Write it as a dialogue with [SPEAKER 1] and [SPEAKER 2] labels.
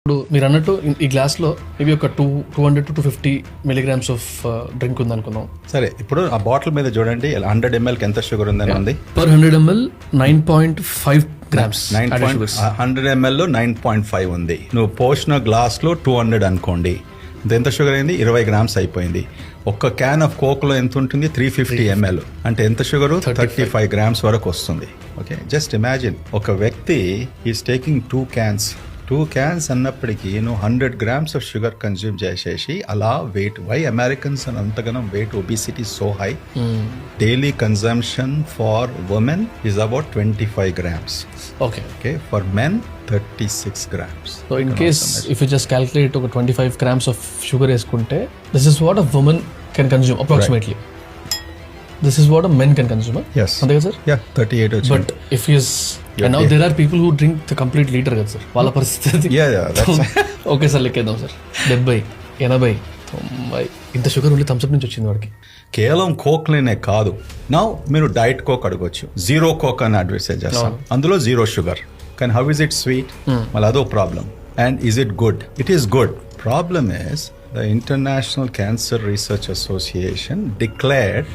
[SPEAKER 1] ఇప్పుడు మీరు అన్నట్టు ఈ గ్లాస్లో మేబీ ఒక 200 to 250 milligrams ఆఫ్ డ్రింక్ ఉంది అనుకుందాం.
[SPEAKER 2] సరే, ఇప్పుడు ఆ బాటిల్ మీద చూడండి 100 ml కి ఎంత షుగర్ ఉందని ఉంది.
[SPEAKER 1] Per 100 ml 9.5 grams.
[SPEAKER 2] 100 ml లో 9.5 ఉంది. నువ్వు పోసిన గ్లాస్ లో 200 అనుకోండి, ఎంత షుగర్ అయింది? 20 grams అయిపోయింది. ఒక్క క్యాన్ ఆఫ్ కోక్ లో ఎంత ఉంటుంది? 350 ml. అంటే ఎంత షుగరు? 35 grams వరకు వస్తుంది. ఓకే, జస్ట్ ఇమాజిన్, ఒక వ్యక్తి ఈస్ టేకింగ్ 2 cans అన్నప్పటికీ నువ్వు 100 grams ఆఫ్ షుగర్ కన్జ్యూమ్ చేసేసి అలా వెయిట్. వై అమెరికన్స్ అని అంతగానం weight? Obesity so high. Daily consumption for women is about 25 grams.
[SPEAKER 1] Okay,
[SPEAKER 2] for men 36 grams.
[SPEAKER 1] So in case if you just calculate ఒక 25 grams of sugar వేసుకుంటే this is what a women can consume approximately. This is what a men can consume.
[SPEAKER 2] Yes.
[SPEAKER 1] అంతే కదా sir?
[SPEAKER 2] Yeah, 38 వచ్చింది.
[SPEAKER 1] But if he is, and now there are people who drink the complete liter కదా sir, వాళ్ళ పరిస్థితి.
[SPEAKER 2] Yeah, that's
[SPEAKER 1] okay sir, లెక్కేద్దాం sir. 70, 80, 90 ఇంత sugar only Thums Up నుంచి వచ్చింది వాడికి.
[SPEAKER 2] కేవలం కోక్ లేనే కాదు, నా మీరు డైట్ కోక్ అడగొచ్చు. జీరో కోక్ అని అడ్వర్టైజ్ చేస్తాం, అందులో జీరో షుగర్. కానీ హౌ ఇస్ ఇట్ స్వీట్? మళ్ళీ అదో problem. And is it good? It is good. Problem is the International Cancer Research Association declared